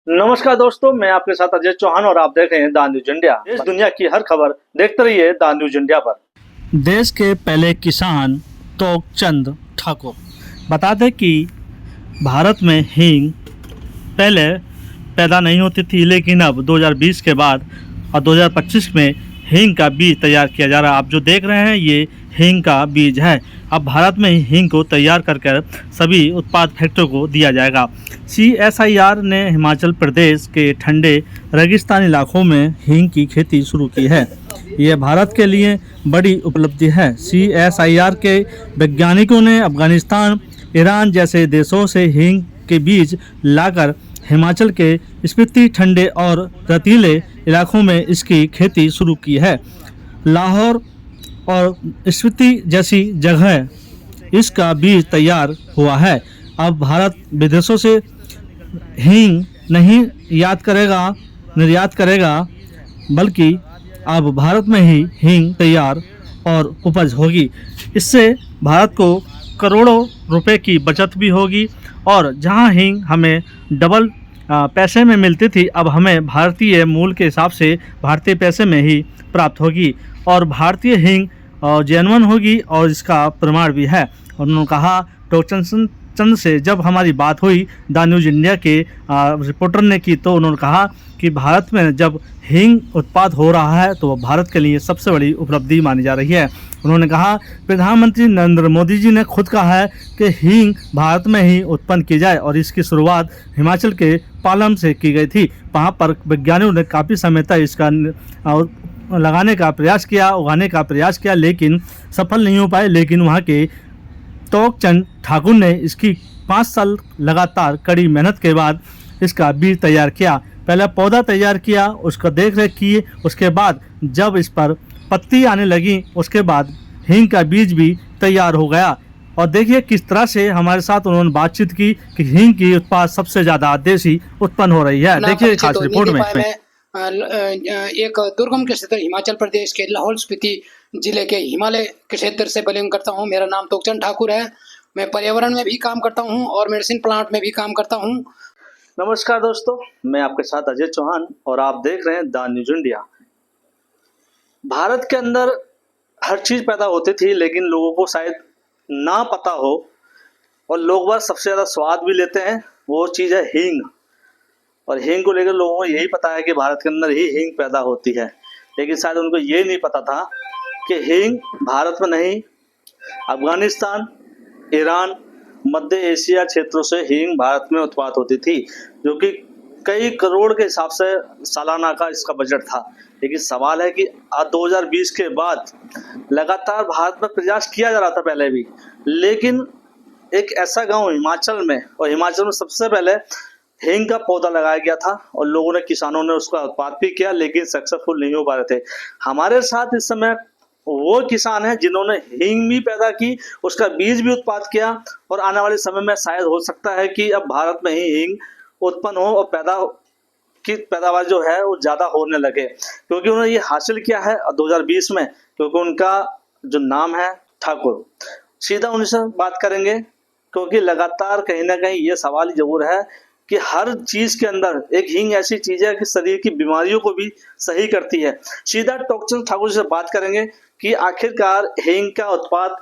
नमस्कार दोस्तों, मैं आपके साथ अजय चौहान और आप देख रहे हैं द न्यूज इंडिया। देश दुनिया की हर खबर देखते रहिए द न्यूज इंडिया पर। देश के पहले किसान तोकचंद ठाकुर। बता दें कि भारत में हींग पहले पैदा नहीं होती थी, लेकिन अब 2020 के बाद और 2025 में हींग का बीज तैयार किया जा रहा है। आप जो देख रहे हैं ये हींग का बीज है। अब भारत में ही हींग को तैयार कर सभी उत्पाद फैक्ट्रियों को दिया जाएगा। CSIR ने हिमाचल प्रदेश के ठंडे रेगिस्तानी इलाकों में हींग की खेती शुरू की है। यह भारत के लिए बड़ी उपलब्धि है। CSIR के वैज्ञानिकों ने अफगानिस्तान, ईरान जैसे देशों से हींग के बीज लाकर हिमाचल के स्पीति ठंडे और रेतीले इलाकों में इसकी खेती शुरू की है। लाहौर और स्पीति जैसी जगह इसका बीज तैयार हुआ है। अब भारत विदेशों से हींग नहीं निर्यात करेगा, बल्कि अब भारत में ही हींग तैयार और उपज होगी। इससे भारत को करोड़ों रुपए की बचत भी होगी और जहां हींग हमें डबल पैसे में मिलती थी, अब हमें भारतीय मूल्य के हिसाब से भारतीय पैसे में ही प्राप्त होगी और भारतीय हींग जेन्युइन होगी और इसका प्रमाण भी है। और उन्होंने कहा, टोकचंद से जब हमारी बात हुई द न्यूज़ इंडिया के रिपोर्टर ने की, तो उन्होंने कहा कि भारत में जब हींग उत्पाद हो रहा है तो भारत के लिए सबसे बड़ी उपलब्धि मानी जा रही है। उन्होंने कहा, प्रधानमंत्री नरेंद्र मोदी जी ने खुद कहा है कि हींग भारत में ही उत्पन्न की जाए और इसकी शुरुआत हिमाचल के पालम से की गई थी। वहाँ पर वैज्ञानिकों ने काफ़ी समय तक इसका उगाने का प्रयास किया, लेकिन सफल नहीं हो पाए। लेकिन वहाँ के तोकचंद ठाकुर ने इसकी 5 साल लगातार कड़ी मेहनत के बाद इसका बीज तैयार किया। पहले पौधा तैयार किया, उसका देख रेख की, उसके बाद जब इस पर पत्ती आने लगी, उसके बाद हींग का बीज भी तैयार हो गया। और देखिए किस तरह से हमारे साथ उन्होंने बातचीत की कि हींग की उत्पाद सबसे ज़्यादा देशी उत्पन्न हो रही है। देखिए खास रिपोर्ट में एक दुर्गम के क्षेत्र हिमाचल प्रदेश के लाहौल स्पीति जिले के हिमालय के क्षेत्र से बिलोंग करता हूं। मेरा नाम तोकचंद ठाकुर है। मैं पर्यावरण में भी काम करता हूं और मेडिसिन प्लांट में भी काम करता हूं। नमस्कार दोस्तों, मैं आपके साथ अजय चौहान और आप देख रहे हैं द न्यूज इंडिया। भारत के अंदर हर चीज पैदा होती थी, लेकिन लोगों को शायद ना पता हो और लोग बस सबसे ज्यादा स्वाद भी लेते हैं, वो चीज है हींग। और हींग को लेकर लोगों को यही पता है कि भारत के अंदर ही हींग पैदा होती है, लेकिन शायद उनको ये नहीं पता था कि हींग भारत में नहीं, अफगानिस्तान, ईरान, मध्य एशिया क्षेत्रों से हींग भारत में उत्पाद होती थी, जो कि कई करोड़ के हिसाब से सालाना का इसका बजट था। लेकिन सवाल है कि 2020 के बाद लगातार भारत में प्रयास किया जा रहा था पहले भी, लेकिन एक ऐसा गांव हिमाचल में, और हिमाचल में सबसे पहले हींग का पौधा लगाया गया था और लोगों ने, किसानों ने उसका उत्पाद भी किया, लेकिन सक्सेसफुल नहीं हो पा रहे थे। हमारे साथ इस समय वो किसान हैं जिन्होंने हींग भी पैदा की, उसका बीज भी उत्पाद किया और आने वाले समय में शायद हो सकता है कि अब भारत में ही हींग उत्पन्न हो और पैदावार जो है वो ज्यादा होने लगे, क्योंकि उन्होंने ये हासिल किया है 2020 में, क्योंकि उनका जो नाम है ठाकुर। सीधा उनसे बात करेंगे, क्योंकि लगातार कहीं ना कहीं ये सवाल जरूर है कि हर चीज के अंदर एक हींग ऐसी चीज है कि शरीर की बीमारियों को भी सही करती है। सीधा टोकचंद ठाकुर से बात करेंगे कि आखिरकार हींग का उत्पाद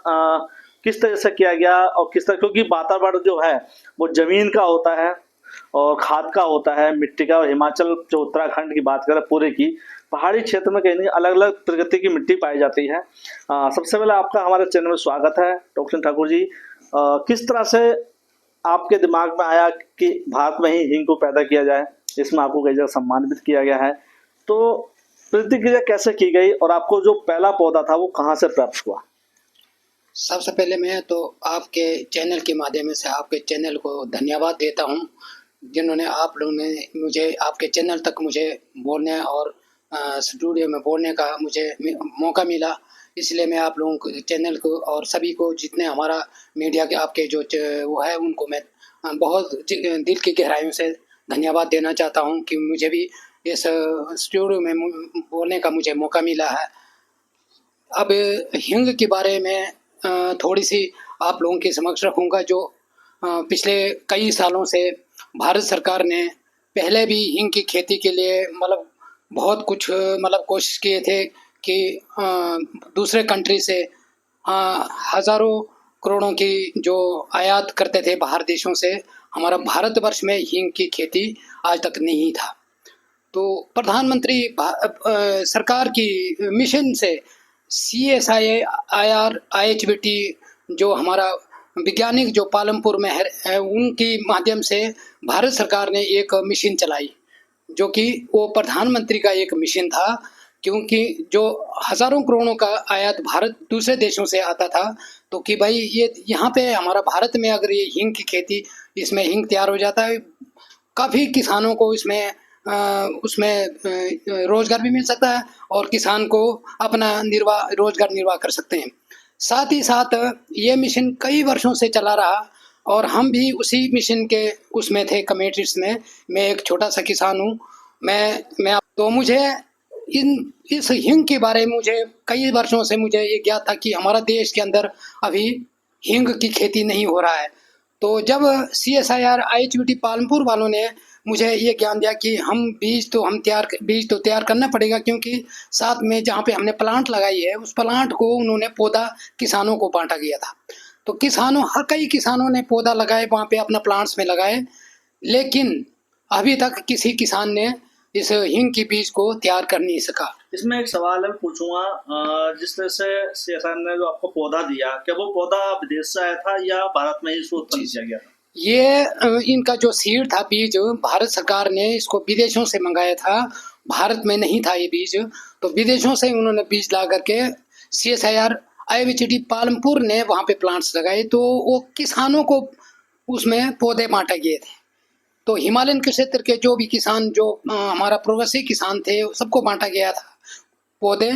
किस तरह से किया गया और किस तरह, क्योंकि वातावरण जो है वो जमीन का होता है और खाद का होता है, मिट्टी का। और हिमाचल जो उत्तराखंड की बात करें पूरे की, पहाड़ी क्षेत्र में कहीं अलग अलग प्रकृति की मिट्टी पाई जाती है। सबसे पहले आपका हमारे चैनल में स्वागत है टोकचंद ठाकुर जी। किस तरह से आपके दिमाग में आया कि भारत में ही हींग को पैदा किया जाए? इसमें आपको कई जगह सम्मानित किया गया है, तो प्रतिक्रिया कैसे की गई और आपको जो पहला पौधा था वो कहाँ से प्राप्त हुआ? सबसे पहले मैं तो आपके चैनल के माध्यम से आपके चैनल को धन्यवाद देता हूं, जिन्होंने आप लोगों ने मुझे आपके चैनल तक मुझे बोलने और स्टूडियो में बोलने का मुझे मौका मिला। इसलिए मैं आप लोगों को, चैनल को और सभी को, जितने हमारा मीडिया के आपके जो वो है, उनको मैं बहुत दिल की गहराइयों से धन्यवाद देना चाहता हूं कि मुझे भी इस स्टूडियो में बोलने का मुझे मौका मिला है। अब हींग के बारे में थोड़ी सी आप लोगों के समक्ष रखूँगा। जो पिछले कई सालों से भारत सरकार ने पहले भी हींग की खेती के लिए मतलब बहुत कुछ मतलब कोशिश किए थे कि दूसरे कंट्री से हज़ारों करोड़ों की जो आयात करते थे बाहर देशों से, हमारा भारतवर्ष में हींग की खेती आज तक नहीं था। तो प्रधानमंत्री सरकार की मिशन से CSIR IHBT जो हमारा वैज्ञानिक जो पालमपुर में है उनके माध्यम से भारत सरकार ने एक मिशन चलाई, जो कि वो प्रधानमंत्री का एक मिशन था, क्योंकि जो हज़ारों करोड़ों का आयात भारत दूसरे देशों से आता था, तो कि भाई ये यहाँ पे हमारा भारत में अगर ये हींग की खेती, इसमें हींग तैयार हो जाता है, काफ़ी किसानों को इसमें उसमें रोज़गार भी मिल सकता है और किसान को अपना रोज़गार निर्वाह कर सकते हैं। साथ ही साथ ये मिशन कई वर्षों से चला रहा और हम भी उसी मिशन के उसमें थे, कमेटीज में। मैं एक छोटा सा किसान हूँ। मैं तो मुझे इस हींग के बारे में मुझे कई वर्षों से मुझे ये ज्ञात था कि हमारा देश के अंदर अभी हींग की खेती नहीं हो रहा है। तो जब CSIR IHBT पालमपुर वालों ने मुझे ये ज्ञान दिया कि हम बीज तो तैयार करना पड़ेगा, क्योंकि साथ में जहाँ पे हमने प्लांट लगाई है उस प्लांट को उन्होंने पौधा किसानों को बांटा गया था। तो कई किसानों ने पौधा लगाए, वहाँ पे अपना प्लांट्स में लगाए, लेकिन अभी तक किसी किसान ने इस हींग की बीज को तैयार कर नहीं सका। इसमें एक सवाल है पूछूंगा, जिस तरह से CSIR ने जो आपको पौधा दिया, क्या वो पौधा विदेश से आया था या भारत में ही इसको उत्पन्न किया गया था? ये इनका जो सीड था, बीज, भारत सरकार ने इसको विदेशों से मंगाया था, भारत में नहीं था ये बीज। तो विदेशों से उन्होंने बीज ला करके CSIR IHBT पालमपुर ने वहाँ पे प्लांट्स लगाए, तो वो किसानों को उसमें पौधे बांटे गए थे। तो हिमालयन क्षेत्र के जो भी किसान, जो हमारा प्रवासी किसान थे, सबको बांटा गया था पौधे।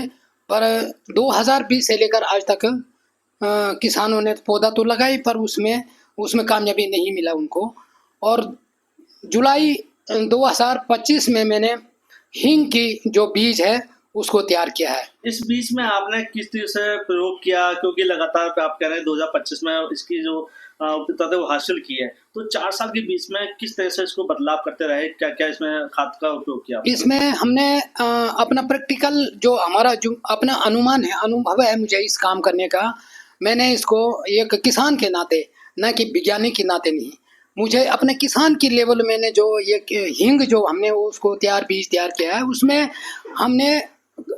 पर 2020 से लेकर आज तक किसानों ने पौधा तो लगाई, पर उसमें कामयाबी नहीं मिला उनको। और जुलाई 2025 में मैंने हींग की जो बीज है उसको तैयार किया है। इस बीच में आपने किस तरह से प्रयोग किया, क्योंकि लगातार आप कह रहे हैं 2025 में इसकी जो उपलब्धता है वो हासिल की है, तो 4 साल के बीच में किस तरह से इसको बदलाव करते रहे, क्या क्या इसमें खाद का उपयोग किया? इसमें हमने अपना प्रैक्टिकल जो हमारा जो अपना अनुमान है, अनुभव है मुझे इस काम करने का, मैंने इसको एक किसान के नाते, न कि वैज्ञानिक के नाते नहीं, मुझे अपने किसान की लेवल मैंने जो ये हींग जो हमने उसको बीज तैयार किया है, उसमें हमने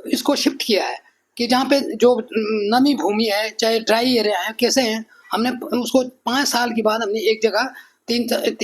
इसको शिफ्ट किया है कि जहाँ पे जो नमी भूमि है, चाहे ड्राई एरिया है, कैसे हैं, हमने उसको 5 साल के बाद हमने एक जगह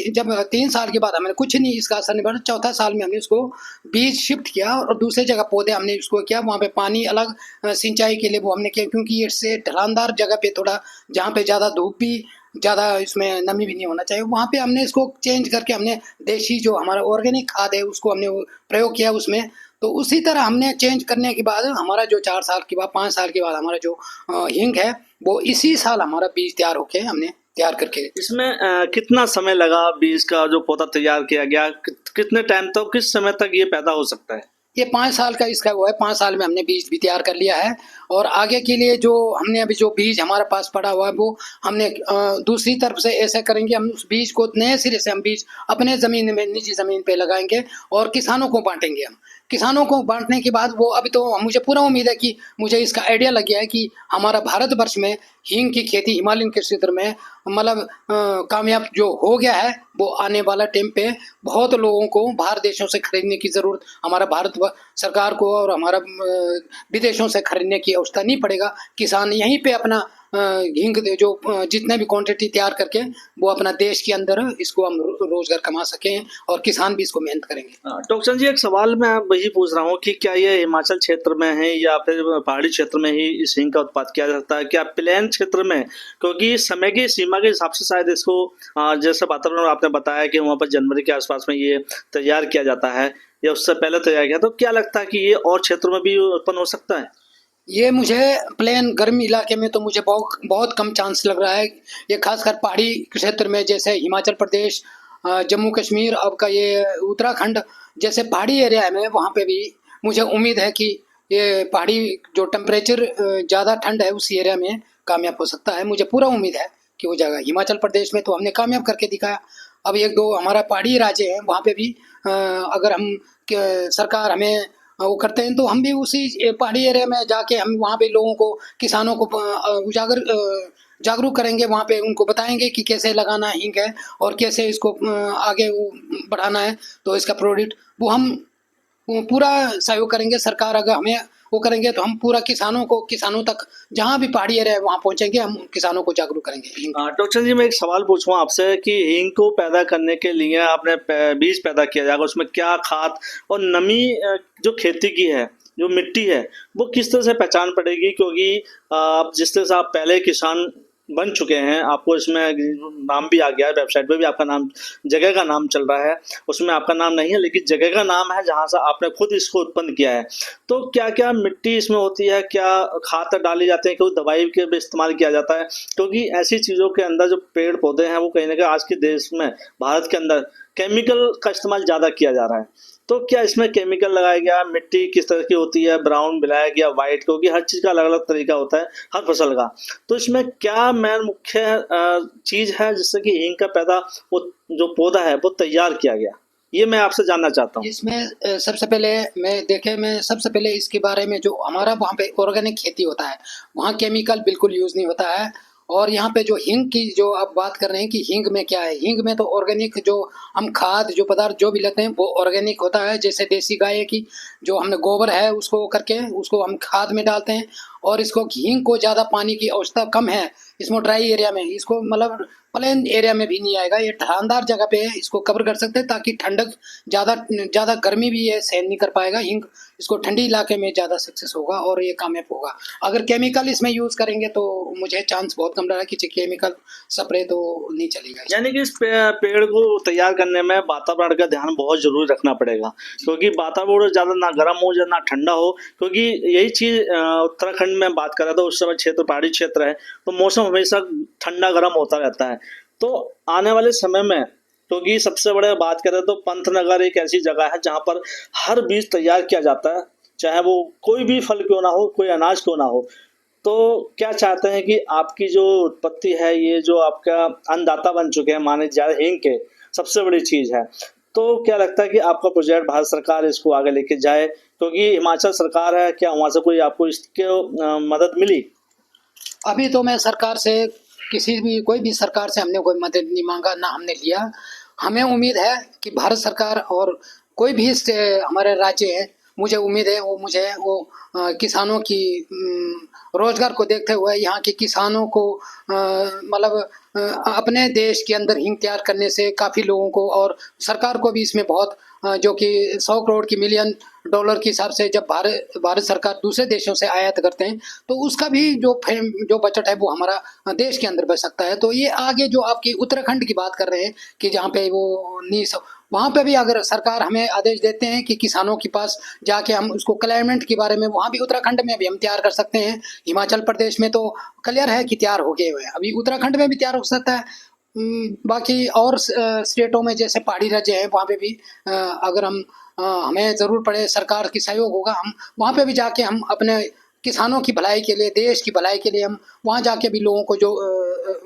जब 3 साल के बाद हमने कुछ नहीं इसका असर नहीं पड़ा, चौथा साल में हमने उसको बीज शिफ्ट किया और दूसरे जगह पौधे हमने उसको किया, वहाँ पे पानी अलग सिंचाई के लिए वो हमने किया, क्योंकि इससे ढलानदार जगह पे थोड़ा, जहाँ पे ज़्यादा धूप भी, ज़्यादा इसमें नमी भी नहीं होना चाहिए, वहाँ पे हमने इसको चेंज करके हमने देसी जो हमारा ऑर्गेनिक खाद है उसको हमने प्रयोग किया उसमें। तो उसी तरह हमने चेंज करने के बाद हमारा जो 4 साल के बाद 5 साल के बाद हमारा जो हींग है वो इसी साल हमारा बीज तैयार होके हमने तैयार करके। इसमें कितना समय लगा बीज का जो पौधा तैयार किया गया, कितने टाइम तक, किस समय तक ये पैदा हो सकता है? ये 5 साल का इसका वो है, 5 साल में हमने बीज भी तैयार कर लिया है और आगे के लिए जो हमने अभी जो बीज हमारे पास पड़ा हुआ है वो हमने दूसरी तरफ से ऐसा करेंगे, हम उस बीज को नए सिरे से हम बीज अपने ज़मीन में, निजी ज़मीन पे लगाएंगे और किसानों को बांटेंगे। हम किसानों को बांटने के बाद वो, अभी तो मुझे पूरा उम्मीद है कि मुझे इसका आइडिया लग गया है कि हमारा भारतवर्ष में हींग की खेती हिमालयन के क्षेत्र में मतलब कामयाब जो हो गया है, वो आने वाला टाइम पे बहुत लोगों को बाहर देशों से खरीदने की ज़रूरत हमारा भारत सरकार को और हमारा विदेशों से खरीदने की आवश्यकता नहीं पड़ेगा। किसान यहीं पे अपना हींग जो जितने भी क्वांटिटी तैयार करके वो अपना देश के अंदर इसको हम रोजगार कमा सकें और किसान भी इसको मेहनत करेंगे। डॉक्टर चंद जी, एक सवाल मैं वही पूछ रहा हूँ कि क्या ये हिमाचल क्षेत्र में है या फिर पहाड़ी क्षेत्र में ही इस हींग का उत्पादन किया जा सकता है, क्या प्लेन क्षेत्र में? क्योंकि समय की सीमा के हिसाब से शायद इसको जैसे वातावरण आपने बताया कि वहाँ पर जनवरी के आसपास में ये तैयार किया जाता है या उससे पहले तैयार किया, तो क्या लगता है कि ये और क्षेत्रों में भी उत्पन्न हो सकता है? ये मुझे प्लेन गर्म इलाके में तो मुझे बहुत कम चांस लग रहा है। ये खासकर पहाड़ी क्षेत्र में, जैसे हिमाचल प्रदेश, जम्मू कश्मीर, आपका ये उत्तराखंड जैसे पहाड़ी एरिया में, वहाँ पे भी मुझे उम्मीद है कि ये पहाड़ी जो टेम्परेचर ज़्यादा ठंड है उस एरिया में कामयाब हो सकता है। मुझे पूरा उम्मीद है कि वो जगह, हिमाचल प्रदेश में तो हमने कामयाब करके दिखाया, अब एक दो हमारा पहाड़ी राज्य है, वहाँ पे भी अगर सरकार हमें वो करते हैं तो हम भी उसी पहाड़ी एरिया में जाके हम वहाँ पे लोगों को, किसानों को जागरूक करेंगे, वहाँ पे उनको बताएंगे कि कैसे लगाना हींग है और कैसे इसको आगे वो बढ़ाना है। तो इसका प्रोडक्ट वो हम पूरा सहयोग करेंगे। सरकार अगर हमें वो करेंगे तो हम पूरा किसानों तक जहाँ भी पहाड़ी एरिया है वहाँ पहुँचेंगे, हम किसानों को जागरूक करेंगे। डॉक्टर चंद जी, मैं एक सवाल पूछूं आपसे कि हींग को पैदा करने के लिए आपने बीज पैदा किया जाएगा, उसमें क्या खाद और नमी जो खेती की है, जो मिट्टी है, वो किस तरह से पहचान पड़ेगी? क्योंकि आप जिस तरह से आप पहले किसान बन चुके हैं, आपको इसमें नाम भी आ गया है, वेबसाइट पे भी आपका नाम, जगह का नाम चल रहा है, उसमें आपका नाम नहीं है लेकिन जगह का नाम है जहाँ से आपने खुद इसको उत्पन्न किया है। तो क्या क्या मिट्टी इसमें होती है, क्या खाद डाली जाते हैं, कोई दवाई के भी इस्तेमाल किया जाता है? क्योंकि ऐसी चीज़ों के अंदर जो पेड़ पौधे हैं वो कहीं ना कहीं आज के देश में, भारत के अंदर केमिकल का इस्तेमाल ज़्यादा किया जा रहा है। तो क्या इसमें केमिकल लगाया गया? मिट्टी किस तरह की होती है, ब्राउन, ब्लैक या वाइट? क्योंकि हर चीज़ का अलग अलग तरीका होता है हर फसल का। तो इसमें क्या मेन मुख्य चीज़ है जिससे कि हींग का वो जो पौधा है वो तैयार किया गया? ये मैं आपसे जानना चाहता हूँ। इसमें सबसे पहले मैं सबसे पहले इसके बारे में, जो हमारा वहाँ पे ऑर्गेनिक खेती होता है, वहाँ केमिकल बिल्कुल यूज़ नहीं होता है। और यहाँ पे जो हींग की जो आप बात कर रहे हैं कि हींग में क्या है, हींग में तो ऑर्गेनिक जो हम खाद, जो पदार्थ जो भी लेते हैं वो ऑर्गेनिक होता है। जैसे देसी गाय की जो हमने गोबर है उसको करके उसको हम खाद में डालते हैं। और इसको हींग को ज़्यादा पानी की आवश्यकता कम है, इसमें ड्राई एरिया में, इसको मतलब प्लेन एरिया में भी नहीं आएगा, ये ढलानदार जगह पे इसको कवर कर सकते हैं ताकि ठंडक ज़्यादा गर्मी भी ये सहन नहीं कर पाएगा हींग, इसको ठंडी इलाके में ज़्यादा सक्सेस होगा और ये कामयाब होगा। अगर केमिकल इसमें यूज़ करेंगे तो मुझे चांस बहुत कम रहा है कि केमिकल स्प्रे तो नहीं चलेगा। यानी कि इस पेड़ को तैयार करने में वातावरण का ध्यान बहुत जरूरी रखना पड़ेगा, क्योंकि वातावरण ज़्यादा ना गर्म हो या ना ठंडा हो। क्योंकि यही चीज़ उत्तराखंड में बात कर रहा था, उस समय क्षेत्र पहाड़ी क्षेत्र है तो मौसम हमेशा ठंडा गर्म होता रहता है। तो आने वाले समय में, क्योंकि सबसे बड़े बात करें तो पंतनगर एक ऐसी जगह है जहाँ पर हर बीज तैयार किया जाता है, चाहे वो कोई भी फल क्यों ना हो, कोई अनाज क्यों ना हो। तो क्या चाहते हैं कि आपकी जो उत्पत्ति है, ये जो आपका अन्नदाता बन चुके हैं माने जा हींग के, सबसे बड़ी चीज़ है। तो क्या लगता है कि आपका प्रोजेक्ट भारत सरकार इसको आगे लेके जाए? क्योंकि हिमाचल सरकार है, क्या वहाँ से कोई आपको इसके मदद मिली? अभी तो मैं सरकार से कोई भी सरकार से हमने कोई मदद नहीं मांगा, ना हमने लिया। हमें उम्मीद है कि भारत सरकार और कोई भी हमारे राज्य है, मुझे उम्मीद है वो किसानों की रोजगार को देखते हुए यहाँ के किसानों को मतलब अपने देश के अंदर हींग तैयार करने से काफ़ी लोगों को, और सरकार को भी इसमें बहुत जो कि 100 करोड़ की $1 मिलियन के हिसाब से जब भारत सरकार दूसरे देशों से आयात करते हैं तो उसका भी जो बजट है वो हमारा देश के अंदर बच सकता है। तो ये आगे जो आपकी उत्तराखंड की बात कर रहे हैं कि जहाँ पे वो वहाँ पे भी अगर सरकार हमें आदेश देते हैं कि किसानों के पास जाके हम उसको क्लाइमेट के बारे में, वहाँ भी उत्तराखंड में भी हम तैयार कर सकते हैं। हिमाचल प्रदेश में तो क्लियर है कि तैयार हो गए हुए हैं, अभी उत्तराखंड में भी तैयार हो सकता है। बाकी और स्टेटों में जैसे पहाड़ी राज्य है वहाँ पे भी अगर हमें ज़रूर पड़े सरकार की सहयोग होगा, हम वहाँ पे भी जाके हम अपने किसानों की भलाई के लिए, देश की भलाई के लिए हम वहाँ जाके भी लोगों को जो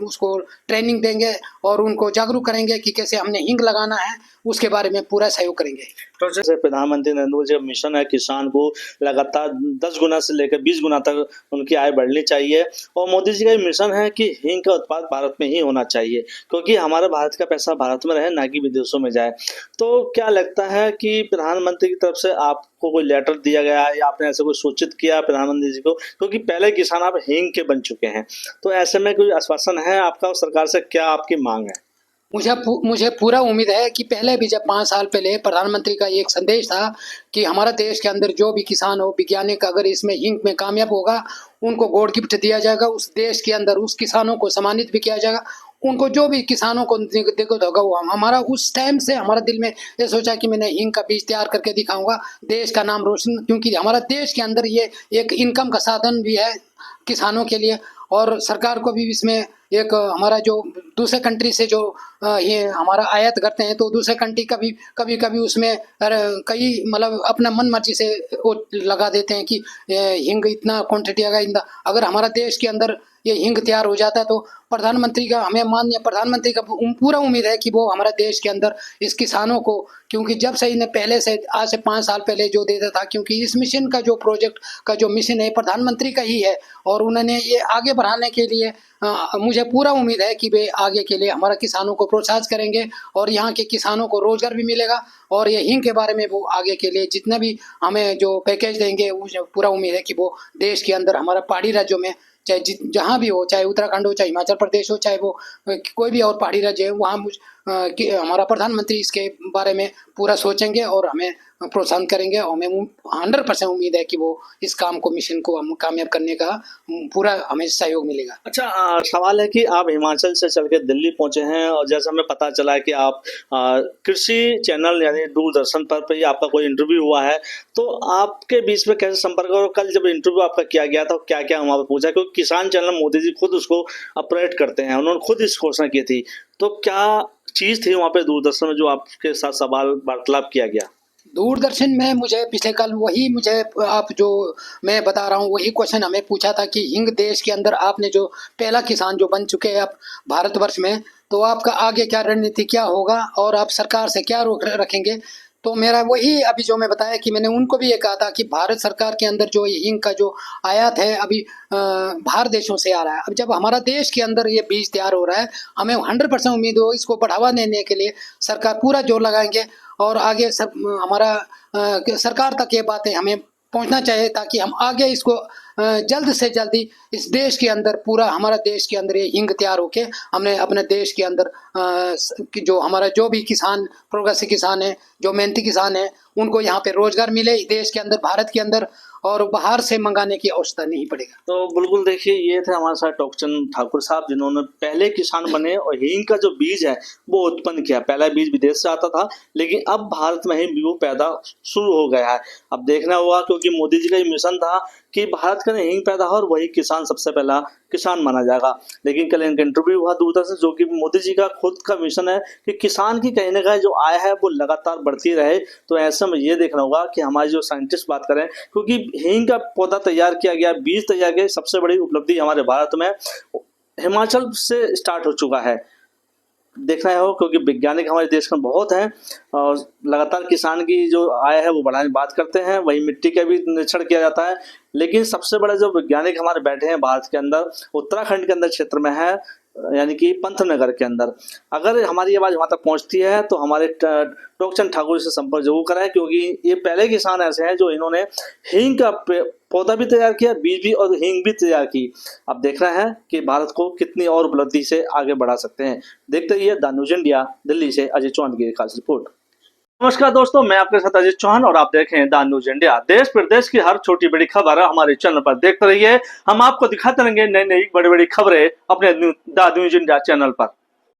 उसको ट्रेनिंग देंगे और उनको जागरूक करेंगे कि कैसे हमने हींग लगाना है, उसके बारे में पूरा सहयोग करेंगे। तो जैसे प्रधानमंत्री नरेंद्र मोदी का मिशन है किसान को लगातार 10 गुना से लेकर 20 गुना तक उनकी आय बढ़नी चाहिए, और मोदी जी का मिशन है कि हींग का उत्पाद भारत में ही होना चाहिए, क्योंकि हमारे भारत का पैसा भारत में रहे, ना कि विदेशों में जाए। तो क्या लगता है कि प्रधानमंत्री की तरफ से आपको कोई लेटर दिया गया है या आपने ऐसे कोई सूचित किया प्रधानमंत्री जी को? क्योंकि पहले किसान आप हींग के बन चुके हैं, तो ऐसे में कोई आश्वासन है आपका सरकार से? क्या आपकी मांग है? मुझे पूरा उम्मीद है कि पहले भी जब 5 साल पहले प्रधानमंत्री का एक संदेश था कि हमारा देश के अंदर जो भी किसान हो, वैज्ञानिक अगर इसमें हींग में कामयाब होगा उनको गोल्ड गिफ्ट दिया जाएगा, उस देश के अंदर उस किसानों को सम्मानित भी किया जाएगा, उनको जो भी किसानों को दिक्कत होगा वो हमारा उस टाइम से हमारा दिल में ये सोचा कि मैंने हींग का बीज तैयार करके दिखाऊंगा, देश का नाम रोशन, क्योंकि हमारा देश के अंदर ये एक इनकम का साधन भी है किसानों के लिए। और सरकार को भी इसमें एक हमारा जो दूसरे कंट्री से जो ये हमारा आयात करते हैं तो दूसरे कंट्री का भी कभी उसमें कई मतलब अपना मन मर्जी से वो लगा देते हैं कि हींग इतना क्वांटिटी आएगा, अगर हमारा देश के अंदर ये हींग तैयार हो जाता है तो प्रधानमंत्री का, हमें माननीय प्रधानमंत्री का पूरा उम्मीद है कि वो हमारे देश के अंदर इस किसानों को, क्योंकि जब से इन्हें पहले से आज से 5 साल पहले जो देता था, क्योंकि इस मिशन का जो प्रोजेक्ट का जो मिशन है प्रधानमंत्री का ही है और उन्होंने ये आगे बढ़ाने के लिए मुझे पूरा उम्मीद है कि वे आगे के लिए हमारा किसानों को प्रोत्साहित करेंगे और यहाँ के किसानों को रोजगार भी मिलेगा और ये हींग के बारे में वो आगे के लिए जितना भी हमें जो पैकेज देंगे मुझे पूरा उम्मीद है कि वो देश के अंदर हमारा पहाड़ी राज्यों में चाहे जहाँ भी हो, चाहे उत्तराखंड हो, चाहे हिमाचल प्रदेश हो, चाहे वो कोई भी और पहाड़ी राज्य है, वहाँ हमारा प्रधानमंत्री इसके बारे में पूरा सोचेंगे और हमें प्रोत्साहन करेंगे और हमें 100% उम्मीद है कि वो इस काम को, मिशन को हम कामयाब करने का पूरा हमें सहयोग मिलेगा। अच्छा, सवाल है कि आप हिमाचल से चल के दिल्ली पहुंचे हैं और जैसा हमें पता चला है कि आप कृषि चैनल यानी दूरदर्शन पर ही आपका कोई इंटरव्यू हुआ है, तो आपके बीच में कैसे संपर्क और कल जब इंटरव्यू आपका किया गया था क्या क्या वहाँ पर पूछा, क्योंकि किसान चैनल मोदी जी खुद उसको ऑपरेट करते हैं, उन्होंने खुद इस घोषणा की थी, तो क्या चीज थी वहाँ पे दूरदर्शन में जो आपके साथ सवाल वार्तालाप किया गया? दूरदर्शन में मुझे पिछले कल वही मुझे आप जो मैं बता रहा हूँ वही क्वेश्चन हमें पूछा था कि हिंग देश के अंदर आपने जो पहला किसान जो बन चुके हैं आप भारतवर्ष में, तो आपका आगे क्या रणनीति क्या होगा और आप सरकार से क्या रोक रखेंगे। तो मेरा वही अभी जो मैं बताया कि मैंने उनको भी ये कहा था कि भारत सरकार के अंदर जो हिंग का जो आयात है अभी बाहर देशों से आ रहा है। अब जब हमारा देश के अंदर ये बीज तैयार हो रहा है, हमें 100% उम्मीद हो इसको बढ़ावा देने के लिए सरकार पूरा जोर लगाएंगे और आगे सब हमारा सरकार तक ये बातें हमें पहुंचना चाहिए ताकि हम आगे इसको जल्द से जल्दी इस देश के अंदर पूरा हमारा देश के अंदर ये हिंग तैयार होके हमने अपने देश के अंदर जो हमारा जो भी किसान प्रोग्रेसिव किसान है, जो मेहनती किसान है, उनको यहाँ पे रोजगार मिले देश के अंदर, भारत के अंदर, और बाहर से मंगाने की आवश्यकता नहीं पड़ेगा। तो बिल्कुल देखिए, ये थे हमारे साथ टोकचंद ठाकुर साहब जिन्होंने पहले किसान बने और हींग का जो बीज है वो उत्पन्न किया। पहला बीज विदेश से आता था लेकिन अब भारत में ही वो पैदा शुरू हो गया है। अब देखना होगा क्योंकि मोदी जी का ये मिशन था कि भारत का हींग पैदा हो और वही किसान सबसे पहला किसान माना जाएगा। लेकिन कल इनका इंटरव्यू हुआ दूरदर्शन जो कि मोदी जी का खुद का मिशन है कि किसान की कहीं ना कहीं जो आय है वो लगातार बढ़ती रहे। तो ऐसे में ये देखना होगा कि हमारे जो साइंटिस्ट बात करें, क्योंकि हींग का पौधा तैयार किया गया, बीज तैयार किया, सबसे बड़ी उपलब्धि हमारे भारत में हिमाचल से स्टार्ट हो चुका है। देखना है हो क्योंकि वैज्ञानिक हमारे देश में बहुत हैं और लगातार किसान की जो आय है वो बढ़ाने की बात करते हैं। वही मिट्टी का भी निरीक्षण किया जाता है, लेकिन सबसे बड़ा जो वैज्ञानिक हमारे बैठे हैं भारत के अंदर, उत्तराखंड के अंदर क्षेत्र में है, यानी कि पंतनगर के अंदर। अगर हमारी आवाज़ वहाँ तक पहुँचती है तो हमारे टोकचंद ठाकुर से संपर्क जरूर करें, क्योंकि ये पहले किसान ऐसे हैं जो इन्होंने हींग का पौधा भी तैयार किया, बीज भी और हींग भी तैयार की। अब देखना है कि भारत को कितनी और उपलब्धि से आगे बढ़ा सकते हैं। देखते रहिए द न्यूज इंडिया। दिल्ली से अजय चौहान की खास रिपोर्ट। नमस्कार दोस्तों, मैं आपके साथ अजय चौहान और आप देख रहे हैं द न्यूज इंडिया। देश प्रदेश की हर छोटी बड़ी खबर हमारे चैनल पर देखते रहिए। हम आपको दिखाते रहेंगे नई नई बड़ी बड़ी खबरें अपने द न्यूज इंडिया चैनल पर।